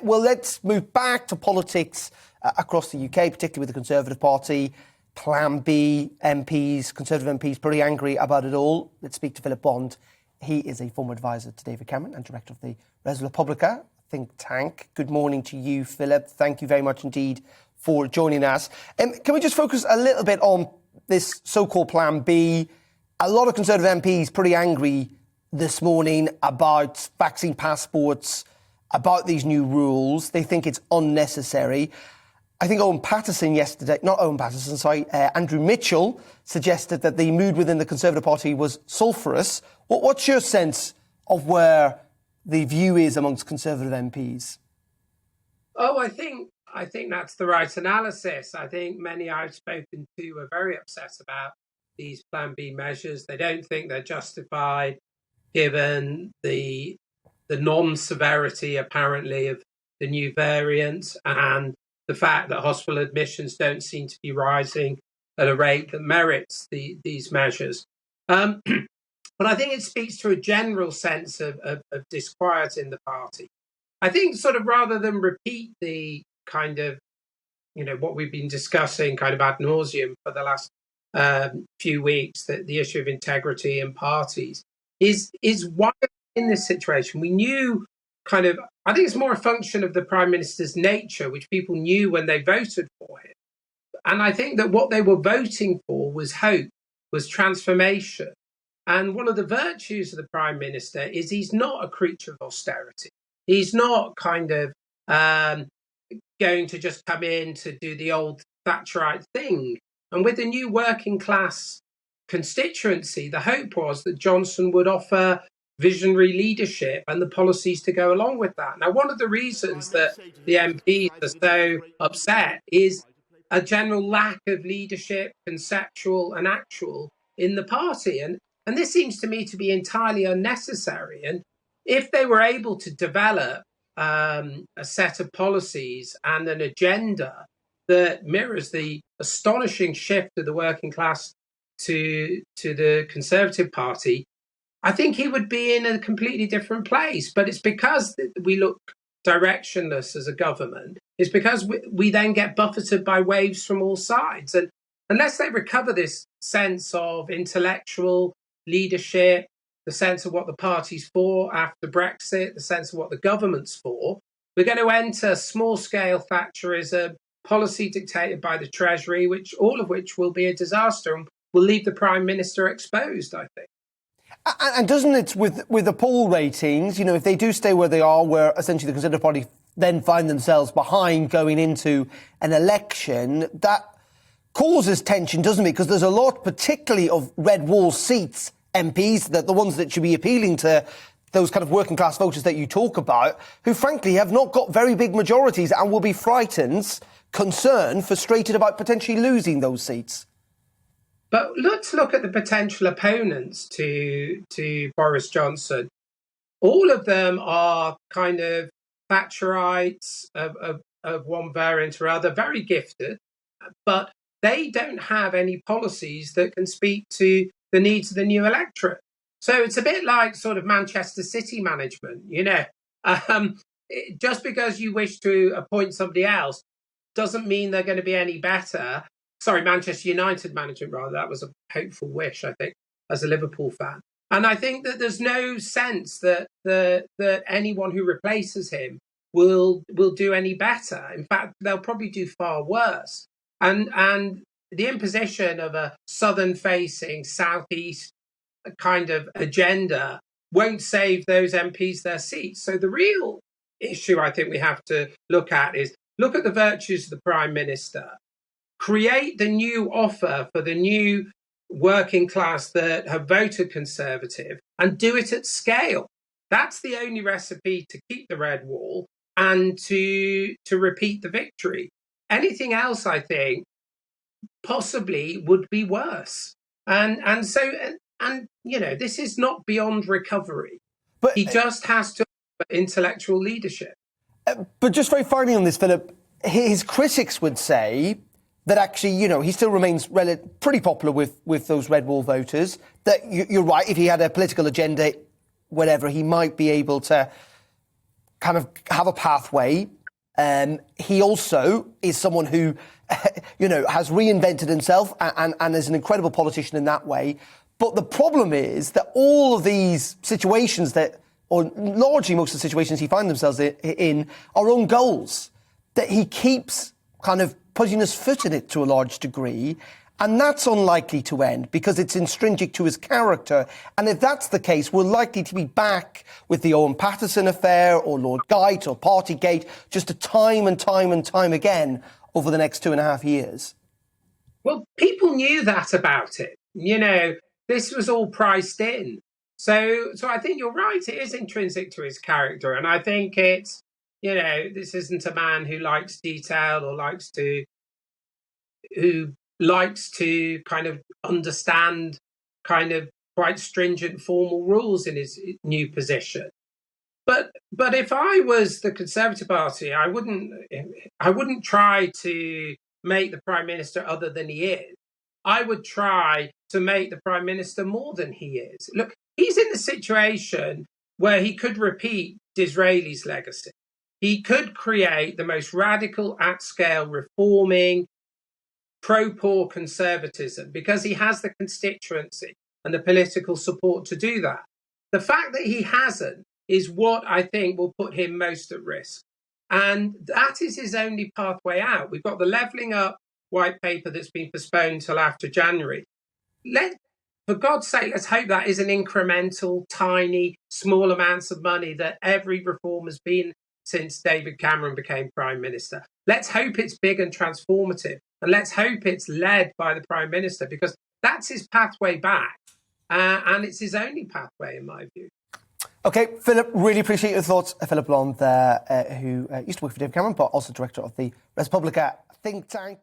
Well, let's move back to politics across the UK, particularly with the Conservative Party. Plan B MPs, Conservative MPs, pretty angry about it all. Let's speak to Philip Blond. He is a former advisor to David Cameron and director of the Res Publica think tank. Good morning to you, Philip. Thank you very much indeed for joining us. Can we just focus a little bit on this so-called Plan B? A lot of Conservative MPs pretty angry this morning about vaccine passports, about these new rules. They think it's unnecessary. I think Andrew Mitchell suggested that the mood within the Conservative Party was sulphurous. What's your sense of where the view is amongst Conservative MPs? Oh, I think that's the right analysis. I think many I've spoken to are very upset about these Plan B measures. They don't think they're justified given the non-severity, apparently, of the new variant and the fact that hospital admissions don't seem to be rising at a rate that merits these measures. But I think it speaks to a general sense of disquiet in the party. I think sort of rather than repeat the kind of, what we've been discussing kind of ad nauseum for the last few weeks, that the issue of integrity in parties is why in this situation we knew I think it's more a function of the Prime Minister's nature, which people knew when they voted for him. And I think that what they were voting for was hope, was transformation. And one of the virtues of the Prime Minister is he's not a creature of austerity. He's not going to just come in to do the old Thatcherite thing. And with the new working class constituency, the hope was that Johnson would offer visionary leadership and the policies to go along with that. Now, one of the reasons that the MPs are so upset is a general lack of leadership, conceptual and actual, in the party. And this seems to me to be entirely unnecessary. And if they were able to develop a set of policies and an agenda that mirrors the astonishing shift of the working class to the Conservative Party, I think he would be in a completely different place. But it's because we look directionless as a government. It's because we then get buffeted by waves from all sides. And unless they recover this sense of intellectual leadership, the sense of what the party's for after Brexit, the sense of what the government's for, we're going to enter small-scale Thatcherism, policy dictated by the Treasury, all of which will be a disaster and will leave the Prime Minister exposed, I think. And doesn't it, with the poll ratings, if they do stay where they are, where essentially the Conservative Party then find themselves behind going into an election, that causes tension, doesn't it? Because there's a lot, particularly of red wall seats, MPs, that the ones that should be appealing to those kind of working class voters that you talk about, who frankly have not got very big majorities and will be frightened, concerned, frustrated about potentially losing those seats. But let's look at the potential opponents to Boris Johnson. All of them are kind of Thatcherites of one variant or other, very gifted, but they don't have any policies that can speak to the needs of the new electorate. So it's a bit like sort of Manchester City management, just because you wish to appoint somebody else doesn't mean they're going to be any better. Sorry, Manchester United management, rather. That was a hopeful wish, I think, as a Liverpool fan. And I think that there's no sense that that anyone who replaces him will do any better. In fact, they'll probably do far worse. And the imposition of a southern-facing, southeast kind of agenda won't save those MPs their seats. So the real issue I think we have to look at is look at the virtues of the Prime Minister, create the new offer for the new working class that have voted Conservative, and do it at scale. That's the only recipe to keep the red wall and to repeat the victory. Anything else, I think, possibly would be worse. And this is not beyond recovery. But he just has to have intellectual leadership. But just very finally on this, Philip, his critics would say that actually, he still remains pretty popular with those red wall voters, that you're right, if he had a political agenda, whatever, he might be able to kind of have a pathway. He also is someone who, has reinvented himself and is an incredible politician in that way. But the problem is that all of these situations or largely most of the situations he finds himself in, are own goals, that he keeps kind of putting his foot in it to a large degree. And that's unlikely to end because it's intrinsic to his character. And if that's the case, we're likely to be back with the Owen Paterson affair or Lord Geit or Partygate, just a time and time and time again over the next 2.5 years. Well, people knew that about it. This was all priced in. So I think you're right. It is intrinsic to his character. And I think it's, this isn't a man who likes detail or who likes to kind of understand kind of quite stringent formal rules in his new position. But if I was the Conservative Party, I wouldn't try to make the Prime Minister other than he is. I would try to make the Prime Minister more than he is. Look, he's in the situation where he could repeat Disraeli's legacy. He could create the most radical at-scale reforming, pro-poor conservatism because he has the constituency and the political support to do that. The fact that he hasn't is what I think will put him most at risk. And that is his only pathway out. We've got the Levelling Up white paper that's been postponed till after January. For God's sake, let's hope that is an incremental, tiny, small amounts of money that every reform has been since David Cameron became Prime Minister. Let's hope it's big and transformative. And let's hope it's led by the Prime Minister, because that's his pathway back. And it's his only pathway, in my view. OK, Philip, really appreciate your thoughts. Philip Blond there, who used to work for David Cameron, but also director of the Res Publica think tank.